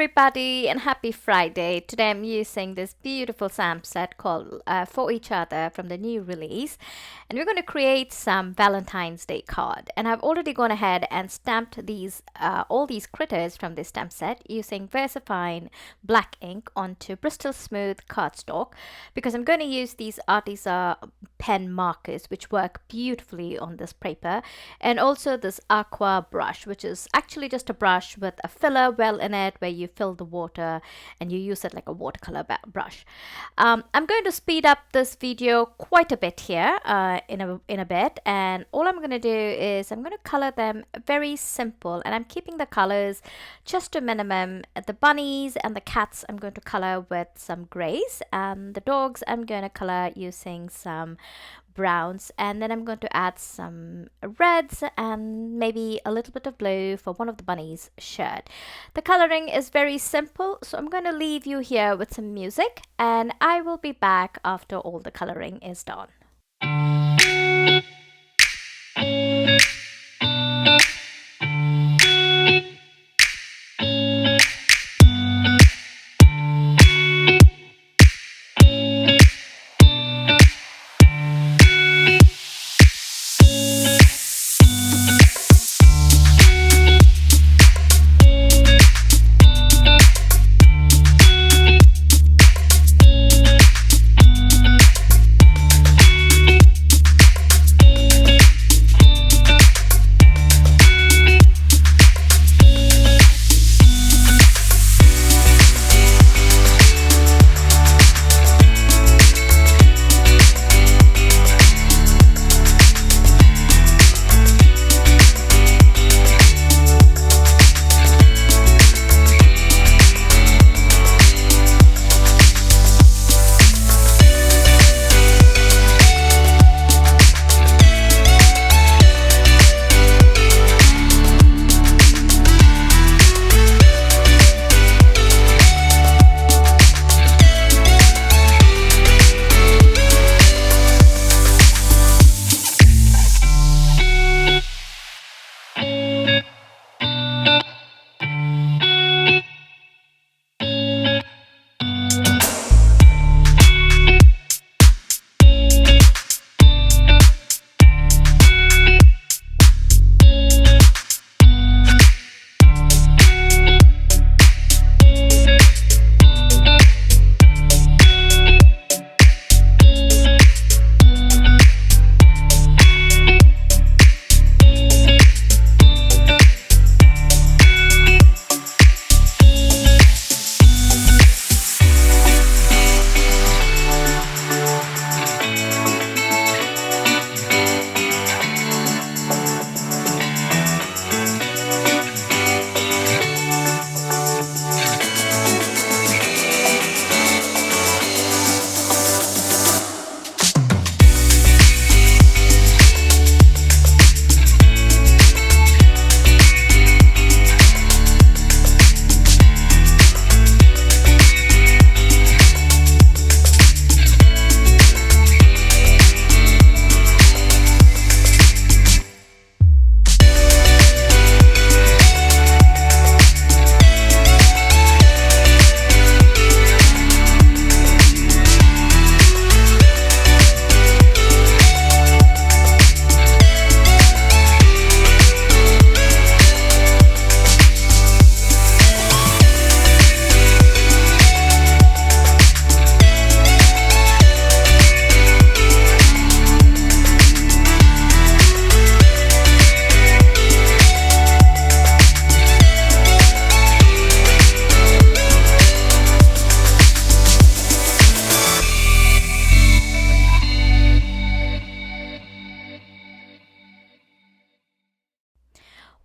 everybody and happy Friday. Today I'm using this beautiful stamp set called For Each Other from the new release, and we're going to create some Valentine's Day card. And I've already gone ahead and stamped these all these critters from this stamp set using VersaFine black ink onto Bristol Smooth cardstock, because I'm going to use these Arteza pen markers which work beautifully on this paper, and also this aqua brush, which is actually just a brush with a filler well in it where you fill the water and you use it like a watercolor brush. I'm going to speed up this video quite a bit here in a bit, and all I'm going to do is I'm going to color them very simple, and I'm keeping the colors just to minimum. The bunnies and the cats I'm going to color with some grays, and the dogs I'm going to color using some browns, and then I'm going to add some reds and maybe a little bit of blue for one of the bunnies' shirt. The coloring is very simple, so I'm going to leave you here with some music, and I will be back after all the coloring is done.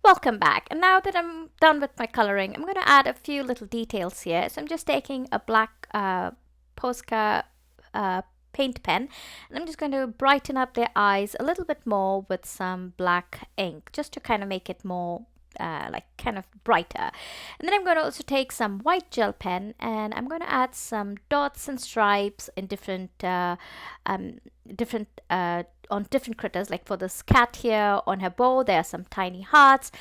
Welcome back, and now that I'm done with my coloring, I'm going to add a few little details here. So I'm just taking a black Posca paint pen, and I'm just going to brighten up their eyes a little bit more with some black ink, just to kind of make it more like kind of brighter. And then I'm going to also take some white gel pen, and I'm going to add some dots and stripes in different on different critters. Like for this cat here, on her bow there are some tiny hearts,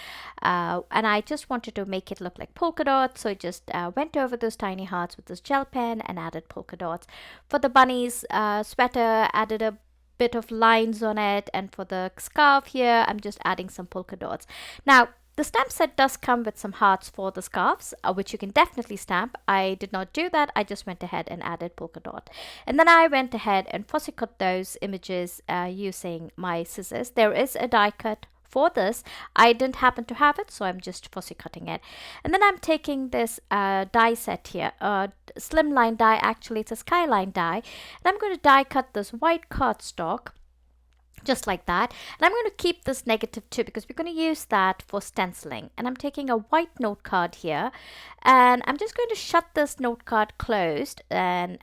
and I just wanted to make it look like polka dots, so I just went over those tiny hearts with this gel pen and added polka dots. For the bunny's sweater, added a bit of lines on it, and for the scarf here I'm just adding some polka dots. Now the stamp set does come with some hearts for the scarves, which you can definitely stamp. I did not do that. I just went ahead and added polka dot. And then I went ahead and fussy cut those images using my scissors. There is a die cut for this. I didn't happen to have it, so I'm just fussy cutting it. And then I'm taking this die set here, Slimline die, actually it's a Skyline die, and I'm going to die cut this white cardstock just like that. And I'm going to keep this -2 because we're going to use that for stenciling. And I'm taking a white note card here, and I'm just going to shut this note card closed, and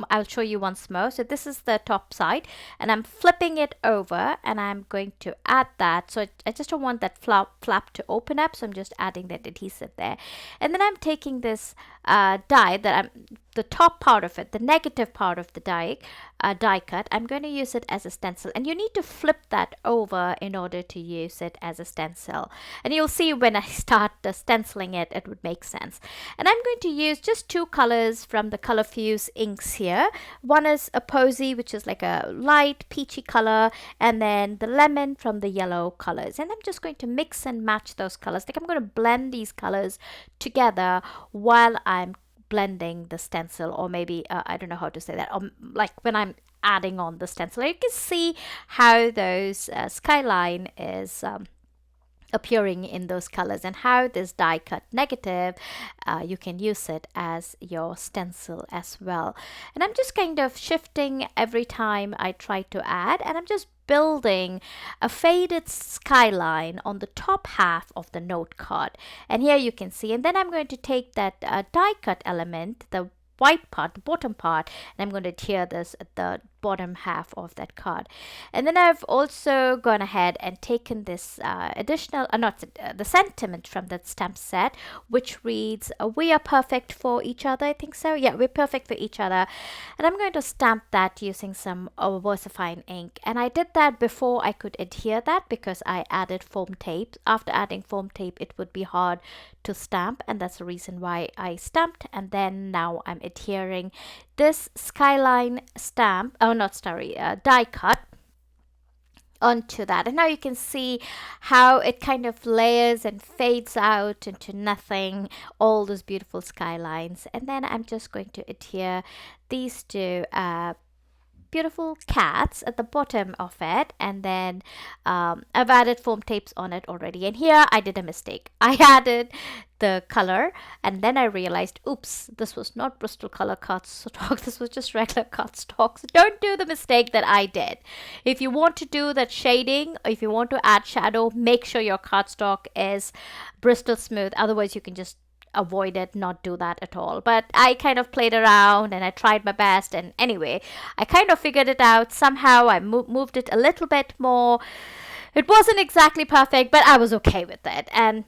I'll show you once more. So this is the top side, and I'm flipping it over, and I'm going to add that. So I just don't want that flap to open up, so I'm just adding that adhesive there. And then I'm taking this die that the top part of it, the negative part of the die cut, I'm going to use it as a stencil, and you need to flip that over in order to use it as a stencil. And you'll see when I start stenciling it, it would make sense. And I'm going to use just 2 colors from the Color Fuse inks here. One is a Posy, which is like a light peachy color, and then the lemon from the yellow colors. And I'm just going to mix and match those colors. Like I'm going to blend these colors together while I'm blending the stencil, or maybe I don't know how to say that, like when I'm adding on the stencil. You can see how those skyline is appearing in those colors, and how this die cut negative, you can use it as your stencil as well. And I'm just kind of shifting every time I try to add, and I'm just building a faded skyline on the top half of the note card. And here you can see, and then I'm going to take that die cut element, the white part, the bottom part, and I'm going to adhere this at the bottom half of that card. And then I've also gone ahead and taken this additional, the sentiment from that stamp set, which reads, "We are perfect for each other." I think so. Yeah, we're perfect for each other. And I'm going to stamp that using some VersaFine ink. And I did that before I could adhere that, because I added foam tape. After adding foam tape, it would be hard to stamp, and that's the reason why I stamped. And then now I'm adhering this skyline stamp, die cut onto that. And now you can see how it kind of layers and fades out into nothing, all those beautiful skylines. And then I'm just going to adhere these two beautiful cats at the bottom of it, and then I've added foam tapes on it already. And here I did a mistake. I added the color, and then I realized, oops, this was not Bristol color cardstock, this was just regular cardstock. So don't do the mistake that I did. If you want to do that shading, or if you want to add shadow, make sure your cardstock is Bristol smooth. Otherwise you can just avoid it, not do that at all. But I kind of played around and I tried my best, and anyway, I kind of figured it out. Somehow I moved it a little bit more. It wasn't exactly perfect, but I was okay with it. And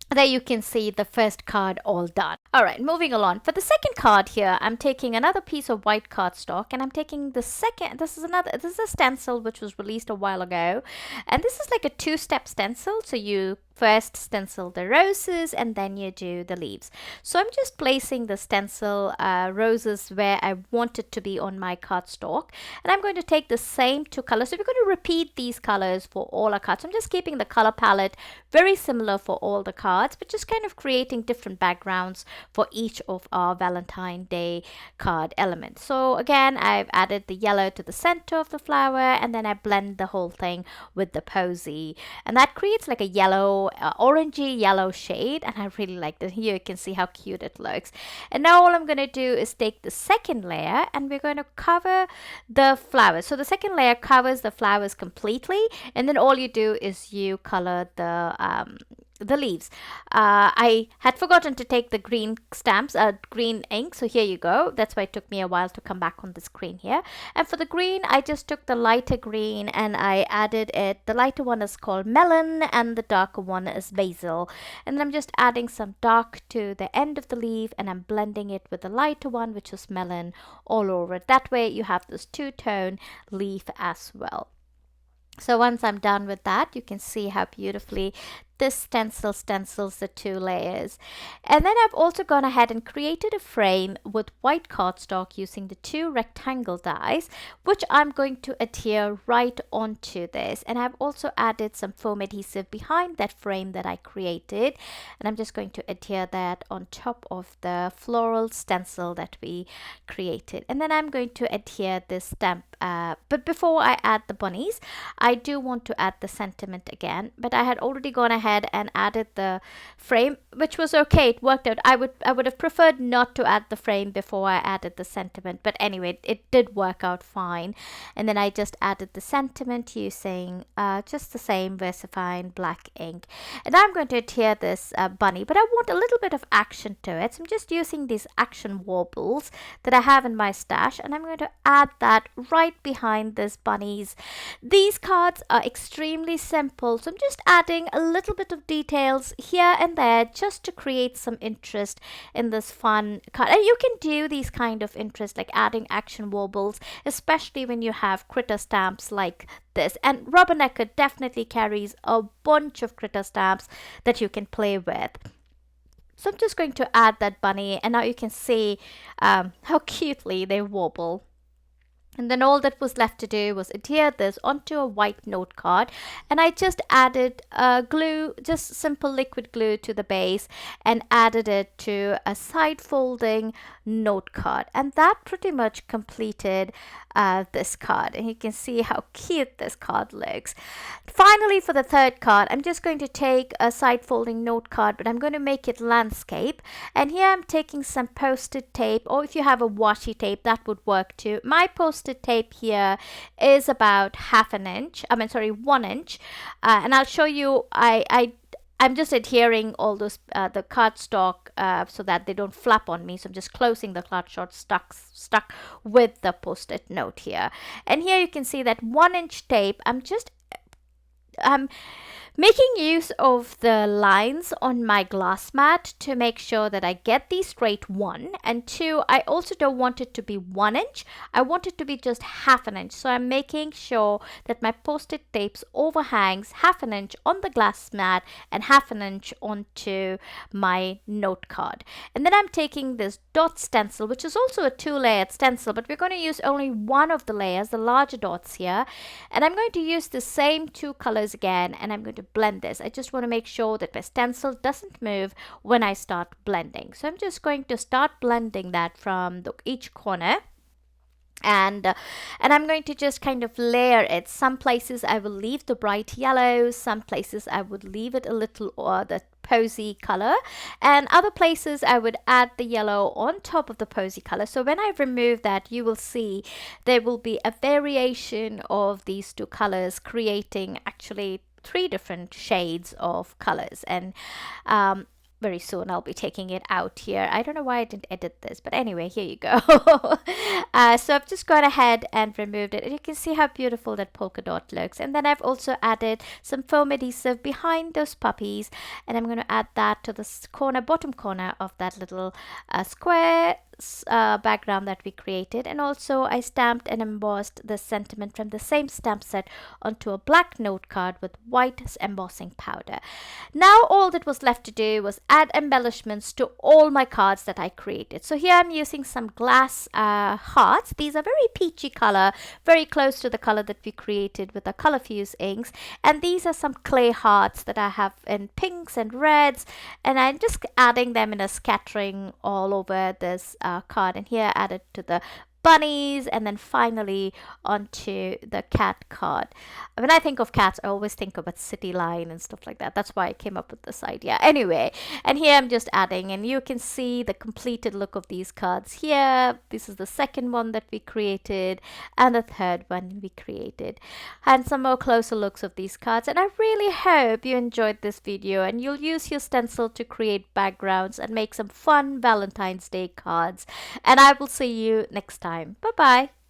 there you can see the first card all done. All right, moving along. For the second card here, I'm taking another piece of white cardstock, and I'm taking the second, this is a stencil which was released a while ago. And this is like a 2-step stencil. So you first stencil the roses, and then you do the leaves. So I'm just placing the stencil roses where I want it to be on my cardstock. And I'm going to take the same 2 colors. So we're going to repeat these colors for all our cards. I'm just keeping the color palette very similar for all the cards, but just kind of creating different backgrounds for each of our Valentine Day card elements. So again, I've added the yellow to the center of the flower, and then I blend the whole thing with the posy, and that creates like a yellow, orangey yellow shade, and I really like this. Here you can see how cute it looks. And now all I'm going to do is take the second layer, and we're going to cover the flowers. So the second layer covers the flowers completely, and then all you do is you color the leaves. I had forgotten to take the green stamps, green ink, so here you go. That's why it took me a while to come back on the screen here. And for the green, I just took the lighter green and I added it. The lighter one is called melon and the darker one is basil. And then I'm just adding some dark to the end of the leaf and I'm blending it with the lighter one, which is melon, all over it. That way you have this two-tone leaf as well. So once I'm done with that, you can see how beautifully this stencil stencils the two layers. And then I've also gone ahead and created a frame with white cardstock using the two rectangle dies, which I'm going to adhere right onto this. And I've also added some foam adhesive behind that frame that I created. And I'm just going to adhere that on top of the floral stencil that we created. And then I'm going to adhere this stamp. But before I add the bunnies, I do want to add the sentiment again. But I had already gone ahead and added the frame, which was okay. It worked out. I would have preferred not to add the frame before I added the sentiment, but anyway, it did work out fine. And then I just added the sentiment using just the same VersaFine black ink. And I'm going to adhere this bunny, but I want a little bit of action to it. So I'm just using these action warbles that I have in my stash, and I'm going to add that right behind this bunnies. These cards are extremely simple, so I'm just adding a little bit of details here and there just to create some interest in this fun card. And you can do these kind of interest like adding action warbles, especially when you have critter stamps like this. And Rubbernecker definitely carries a bunch of critter stamps that you can play with. So I'm just going to add that bunny, and now you can see how cutely they wobble. And then all that was left to do was adhere this onto a white note card, and I just added glue, just simple liquid glue to the base, and added it to a side folding note card, and that pretty much completed this card. And you can see how cute this card looks. Finally, for the third card, I'm just going to take a side folding note card, but I'm going to make it landscape. And here I'm taking some post-it tape, or if you have a washi tape, that would work too. My post-it tape here is about 1 inch, and I'll show you. I'm just adhering all those the cardstock so that they don't flap on me. So I'm just closing the cardstock stuck with the post-it note here. And here you can see that 1 inch tape. I'm making use of the lines on my glass mat to make sure that I get these straight, 1. And 2, I also don't want it to be 1 inch. I want it to be just 1/2 inch. So I'm making sure that my post-it tapes overhangs 1/2 inch on the glass mat and 1/2 inch onto my note card. And then I'm taking this dot stencil, which is also a 2-layered stencil, but we're going to use only one of the layers, the larger dots here. And I'm going to use the same 2 colors again, and I'm going to blend this. I just want to make sure that my stencil doesn't move when I start blending. So I'm just going to start blending that from each corner. And I'm going to just kind of layer it. Some places I will leave the bright yellow, some places I would leave it a little the posy color, and other places I would add the yellow on top of the posy color. So when I remove that, you will see there will be a variation of these 2 colors, creating actually 3 different shades of colors. And very soon I'll be taking it out here. I don't know why I didn't edit this, but anyway, here you go. So I've just gone ahead and removed it, and you can see how beautiful that polka dot looks. And then I've also added some foam adhesive behind those puppies, and I'm going to add that to the bottom corner of that little square background that we created. And also I stamped and embossed the sentiment from the same stamp set onto a black note card with white embossing powder. Now all that was left to do was add embellishments to all my cards that I created. So here I'm using some glass hearts. These are very peachy color, very close to the color that we created with the color fuse inks. And these are some clay hearts that I have in pinks and reds, and I'm just adding them in a scattering all over this card. And here I added to the bunnies, and then finally onto the cat card. When I think of cats, I always think about city line and stuff like that. That's why I came up with this idea. Anyway, and here I'm just adding, and you can see the completed look of these cards here. This is the second one that we created, and the third one we created. And some more closer looks of these cards. And I really hope you enjoyed this video and you'll use your stencil to create backgrounds and make some fun Valentine's Day cards. And I will see you next time. Bye bye.